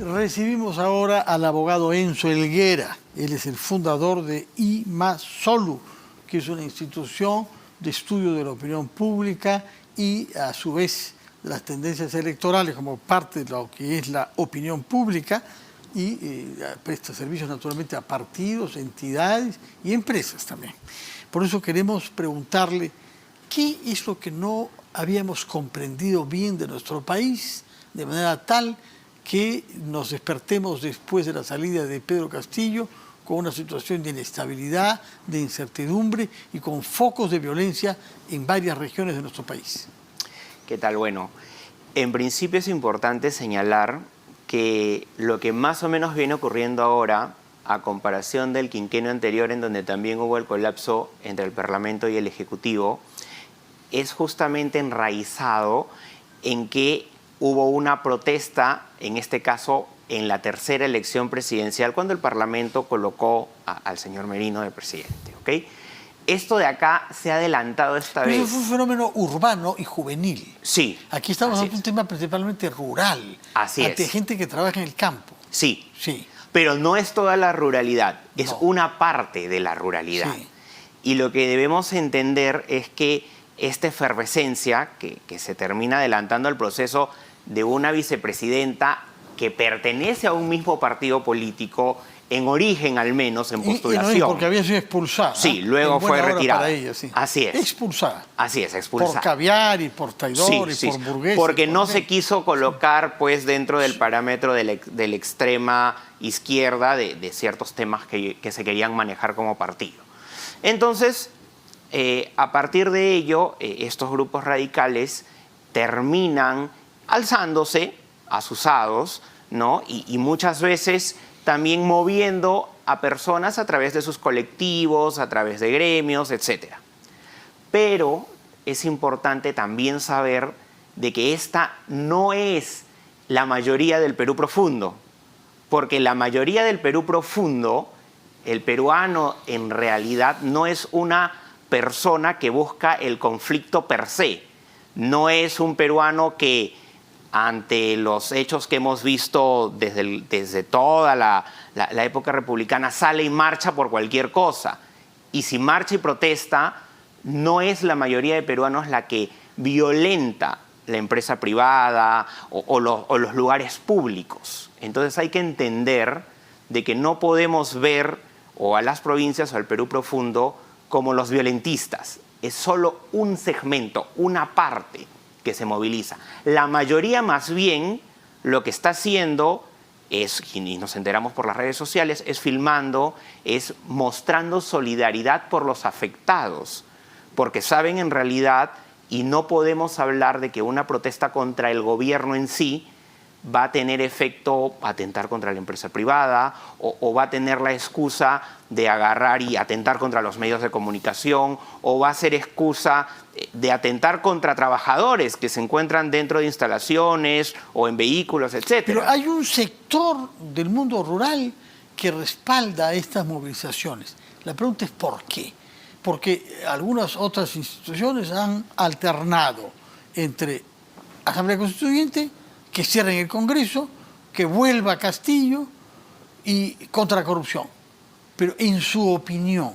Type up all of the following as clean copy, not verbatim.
Recibimos ahora al abogado Enzo Helguera. Él es el fundador de IMASOLU, que es una institución de estudio de la opinión pública y a su vez de las tendencias electorales como parte de lo que es la opinión pública y presta servicios naturalmente a partidos, entidades y empresas también. Por eso queremos preguntarle qué es lo que no habíamos comprendido bien de nuestro país de manera tal que nos despertemos después de la salida de Pedro Castillo con una situación de inestabilidad, de incertidumbre y con focos de violencia en varias regiones de nuestro país. ¿Qué tal? Bueno, en principio es importante señalar que lo que más o menos viene ocurriendo ahora, a comparación del quinquenio anterior en donde también hubo el colapso entre el Parlamento y el Ejecutivo, es justamente enraizado en que hubo una protesta, en este caso en la tercera elección presidencial, cuando el Parlamento colocó al señor Merino de presidente. ¿Okay? Esto de acá se ha adelantado esta vez. Eso fue un fenómeno urbano y juvenil. Sí. Aquí estamos hablando de un tema principalmente rural. Así es. Ante gente que trabaja en el campo. Sí. Sí. Pero no es toda la ruralidad, es No. una parte de la ruralidad. Sí. Y lo que debemos entender es que esta efervescencia que se termina adelantando al proceso de una vicepresidenta que pertenece a un mismo partido político, en origen al menos, en postulación. Y no, porque había sido expulsada. Sí, luego fue retirada. Para ella, sí. Así es. Expulsada. Así es, expulsada. Por caviar y por traidor y por burgués. Porque no se quiso colocar pues dentro del parámetro de la extrema izquierda de ciertos temas que se querían manejar como partido. Entonces, a partir de ello, estos grupos radicales terminan alzándose, asusados, ¿no? Y muchas veces también moviendo a personas a través de sus colectivos, a través de gremios, etc. Pero es importante también saber de que esta no es la mayoría del Perú profundo, porque la mayoría del Perú profundo, el peruano en realidad no es una persona que busca el conflicto per se, no es un peruano que ante los hechos que hemos visto desde toda la época republicana sale y marcha por cualquier cosa. Y si marcha y protesta, no es la mayoría de peruanos la que violenta la empresa privada o los lugares públicos. Entonces hay que entender de que no podemos ver o a las provincias o al Perú profundo como los violentistas. Es solo un segmento, una parte que se moviliza. La mayoría más bien lo que está haciendo es, y nos enteramos por las redes sociales, es filmando, es mostrando solidaridad por los afectados, porque saben en realidad, y no podemos hablar de que una protesta contra el gobierno en sí va a tener efecto atentar contra la empresa privada o va a tener la excusa de agarrar y atentar contra los medios de comunicación o va a ser excusa de atentar contra trabajadores que se encuentran dentro de instalaciones o en vehículos, etc. Pero hay un sector del mundo rural que respalda estas movilizaciones. La pregunta es ¿por qué? Porque algunas otras instituciones han alternado entre Asamblea Constituyente, que cierren el Congreso, que vuelva Castillo y contra la corrupción. Pero en su opinión,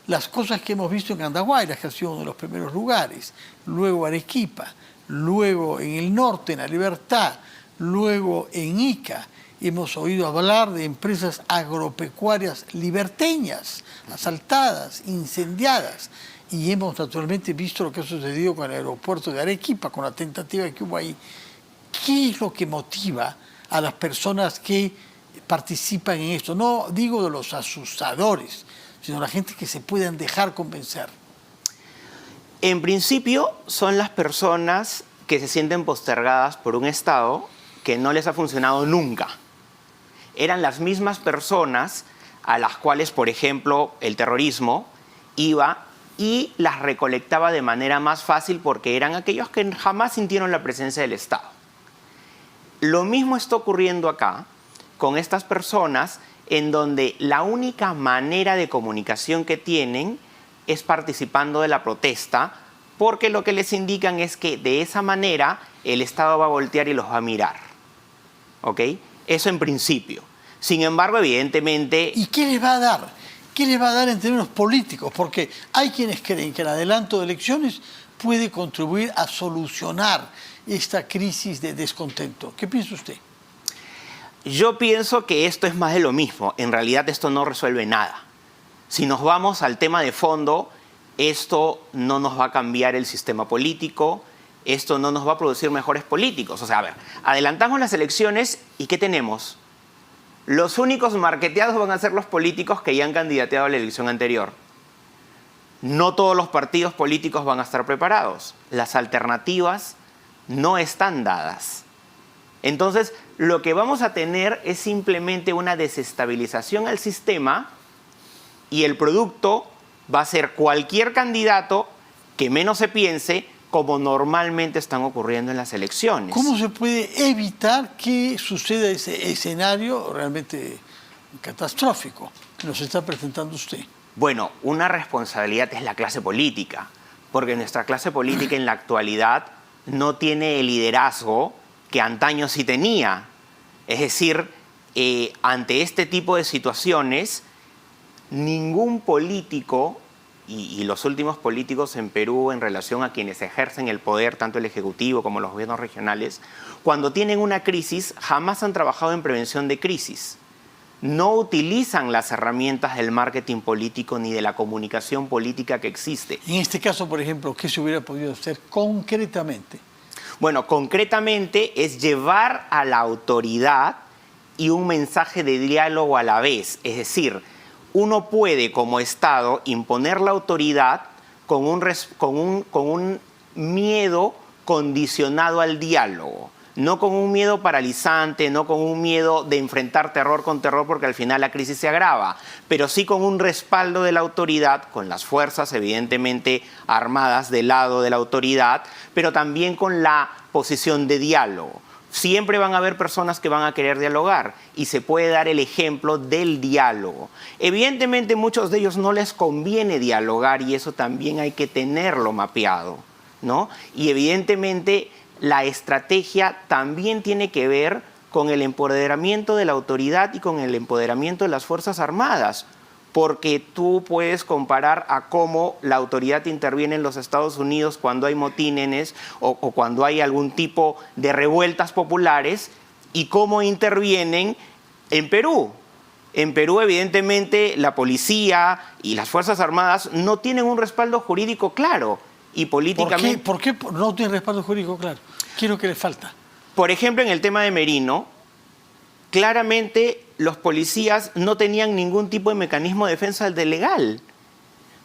las cosas que hemos visto en Andahuaylas, que ha sido uno de los primeros lugares, luego Arequipa, luego en el norte, en La Libertad, luego en Ica, hemos oído hablar de empresas agropecuarias liberteñas, asaltadas, incendiadas, y hemos naturalmente visto lo que ha sucedido con el aeropuerto de Arequipa, con la tentativa que hubo ahí. ¿Qué es lo que motiva a las personas que participan en esto? No digo de los asustadores, sino la gente que se puedan dejar convencer. En principio son las personas que se sienten postergadas por un Estado que no les ha funcionado nunca. Eran las mismas personas a las cuales, por ejemplo, el terrorismo iba y las recolectaba de manera más fácil porque eran aquellos que jamás sintieron la presencia del Estado. Lo mismo está ocurriendo acá con estas personas en donde la única manera de comunicación que tienen es participando de la protesta porque lo que les indican es que de esa manera el Estado va a voltear y los va a mirar. ¿Ok? Eso en principio. Sin embargo, evidentemente... ¿Y qué les va a dar? ¿Qué les va a dar en términos políticos? Porque hay quienes creen que el adelanto de elecciones puede contribuir a solucionar esta crisis de descontento. ¿Qué piensa usted? Yo pienso que esto es más de lo mismo. En realidad esto no resuelve nada. Si nos vamos al tema de fondo, esto no nos va a cambiar el sistema político, esto no nos va a producir mejores políticos. O sea, a ver, adelantamos las elecciones y ¿qué tenemos? Los únicos marketeados van a ser los políticos que ya han candidateado a la elección anterior. No todos los partidos políticos van a estar preparados. Las alternativas no están dadas. Entonces, lo que vamos a tener es simplemente una desestabilización al sistema y el producto va a ser cualquier candidato que menos se piense, como normalmente están ocurriendo en las elecciones. ¿Cómo se puede evitar que suceda ese escenario realmente catastrófico que nos está presentando usted? Bueno, una responsabilidad es la clase política, porque nuestra clase política en la actualidad no tiene el liderazgo que antaño sí tenía. Es decir, ante este tipo de situaciones, ningún político, y los últimos políticos en Perú en relación a quienes ejercen el poder, tanto el Ejecutivo como los gobiernos regionales, cuando tienen una crisis, jamás han trabajado en prevención de crisis. No utilizan las herramientas del marketing político ni de la comunicación política que existe. En este caso, por ejemplo, ¿qué se hubiera podido hacer concretamente? Bueno, concretamente es llevar a la autoridad y un mensaje de diálogo a la vez. Es decir, uno puede como Estado imponer la autoridad con un miedo condicionado al diálogo. No con un miedo paralizante, no con un miedo de enfrentar terror con terror porque al final la crisis se agrava, pero sí con un respaldo de la autoridad, con las fuerzas evidentemente armadas del lado de la autoridad, pero también con la posición de diálogo. Siempre van a haber personas que van a querer dialogar y se puede dar el ejemplo del diálogo. Evidentemente muchos de ellos no les conviene dialogar y eso también hay que tenerlo mapeado, ¿no? Y evidentemente la estrategia también tiene que ver con el empoderamiento de la autoridad y con el empoderamiento de las Fuerzas Armadas, porque tú puedes comparar a cómo la autoridad interviene en los Estados Unidos cuando hay motines o cuando hay algún tipo de revueltas populares y cómo intervienen en Perú. En Perú, evidentemente, la policía y las Fuerzas Armadas no tienen un respaldo jurídico claro. Y políticamente... ¿Por qué no tiene respaldo jurídico claro? ¿Qué es lo que le falta? Por ejemplo, en el tema de Merino, claramente los policías no tenían ningún tipo de mecanismo de defensa del legal.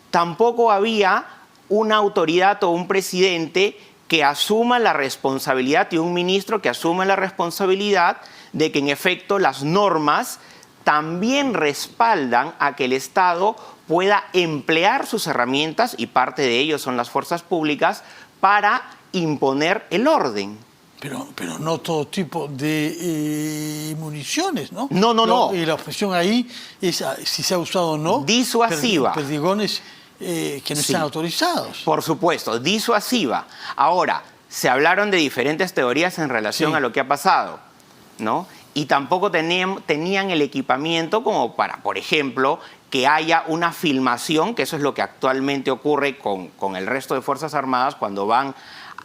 Tampoco había una autoridad o un presidente que asuma la responsabilidad y un ministro que asuma la responsabilidad de que en efecto las normas también respaldan a que el Estado pueda emplear sus herramientas, y parte de ello son las fuerzas públicas, para imponer el orden. Pero no todo tipo de municiones, ¿no? No. Y la objeción ahí es si se ha usado o no. Disuasiva. Perdigones que no están autorizados. Por supuesto, disuasiva. Ahora, se hablaron de diferentes teorías en relación a lo que ha pasado, ¿no? Y tampoco tenían el equipamiento como para, por ejemplo, que haya una filmación, que eso es lo que actualmente ocurre con el resto de Fuerzas Armadas cuando van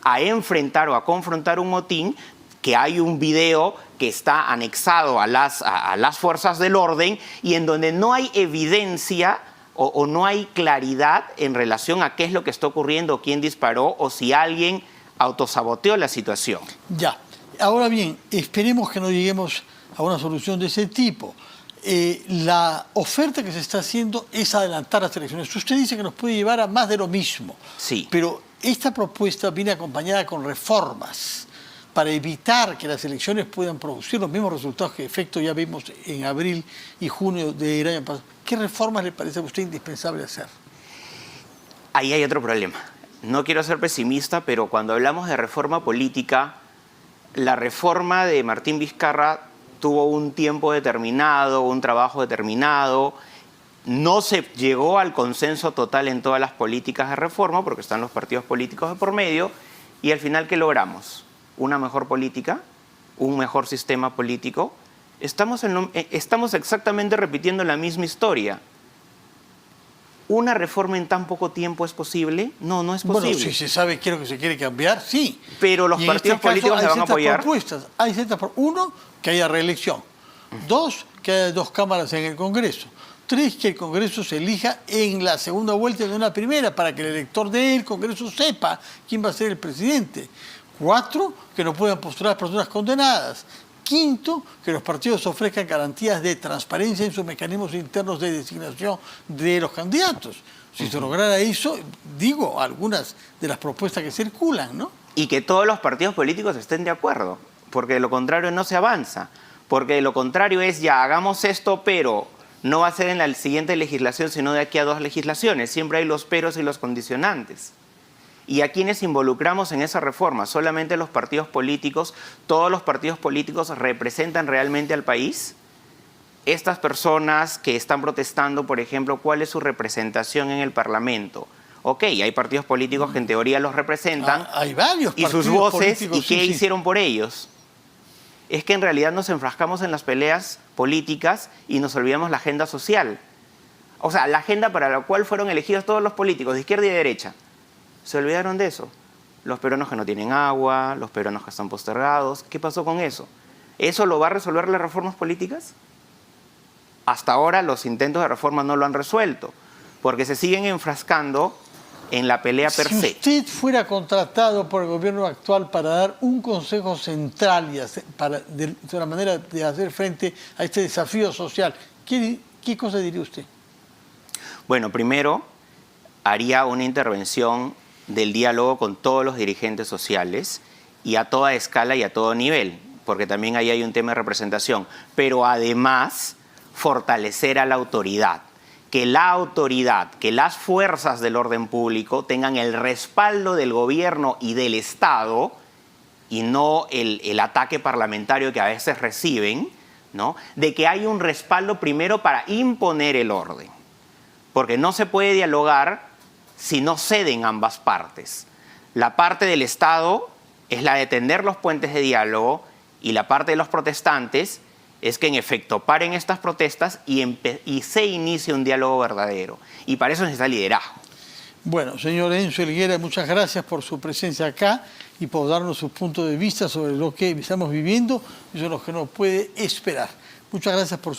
a enfrentar o a confrontar un motín, que hay un video que está anexado a las fuerzas del orden y en donde no hay evidencia o no hay claridad en relación a qué es lo que está ocurriendo, quién disparó o si alguien autosaboteó la situación. Ya. Ahora bien, esperemos que no lleguemos a una solución de ese tipo. La oferta que se está haciendo es adelantar las elecciones. Usted dice que nos puede llevar a más de lo mismo. Sí. Pero esta propuesta viene acompañada con reformas para evitar que las elecciones puedan producir los mismos resultados que efecto ya vimos en abril y junio del año pasado. ¿Qué reformas le parece a usted indispensable hacer? Ahí hay otro problema. No quiero ser pesimista, pero cuando hablamos de reforma política, la reforma de Martín Vizcarra tuvo un tiempo determinado, un trabajo determinado. No se llegó al consenso total en todas las políticas de reforma porque están los partidos políticos de por medio. Y al final, ¿qué logramos? Una mejor política, un mejor sistema político Estamos exactamente repitiendo la misma historia. ¿Una reforma en tan poco tiempo es posible? No, no es posible. Bueno, si se sabe qué es lo que se quiere cambiar, sí. Pero los partidos políticos le van a apoyar. Hay ciertas propuestas. Uno, que haya reelección. Dos, que haya 2 cámaras en el Congreso. 3, que el Congreso se elija en la segunda vuelta de una primera para que el elector del Congreso sepa quién va a ser el presidente. 4, que no puedan postular personas condenadas. 5, que los partidos ofrezcan garantías de transparencia en sus mecanismos internos de designación de los candidatos. Si se lograra eso, digo, algunas de las propuestas que circulan, ¿no? Y que todos los partidos políticos estén de acuerdo, porque de lo contrario no se avanza. Porque de lo contrario es, ya, hagamos esto, pero no va a ser en la siguiente legislación, sino de aquí a 2 legislaciones. Siempre hay los peros y los condicionantes. ¿Y a quiénes involucramos en esa reforma? ¿Solamente los partidos políticos? ¿Todos los partidos políticos representan realmente al país? Estas personas que están protestando, por ejemplo, ¿cuál es su representación en el Parlamento? Ok, hay partidos políticos que en teoría los representan. Hay varios partidos. ¿Y sus voces? ¿Y qué hicieron por ellos? Es que en realidad nos enfrascamos en las peleas políticas y nos olvidamos la agenda social. O sea, la agenda para la cual fueron elegidos todos los políticos, de izquierda y de derecha. Se olvidaron de eso. Los peruanos que no tienen agua, los peruanos que están postergados. ¿Qué pasó con eso? ¿Eso lo va a resolver las reformas políticas? Hasta ahora los intentos de reforma no lo han resuelto, porque se siguen enfrascando en la pelea per se. Si usted fuera contratado por el gobierno actual para dar un consejo central y de una manera de hacer frente a este desafío social, ¿qué cosa diría usted? Bueno, primero haría una intervención del diálogo con todos los dirigentes sociales y a toda escala y a todo nivel, porque también ahí hay un tema de representación, pero además fortalecer a la autoridad. Que la autoridad, que las fuerzas del orden público tengan el respaldo del gobierno y del Estado y no el ataque parlamentario que a veces reciben, ¿no? De que hay un respaldo primero para imponer el orden. Porque no se puede dialogar si no ceden ambas partes. La parte del Estado es la de tender los puentes de diálogo y la parte de los protestantes es que en efecto paren estas protestas y se inicie un diálogo verdadero. Y para eso necesita liderazgo. Bueno, señor Enzo Helguera, muchas gracias por su presencia acá y por darnos su punto de vista sobre lo que estamos viviendo y sobre lo que nos puede esperar. Muchas gracias por su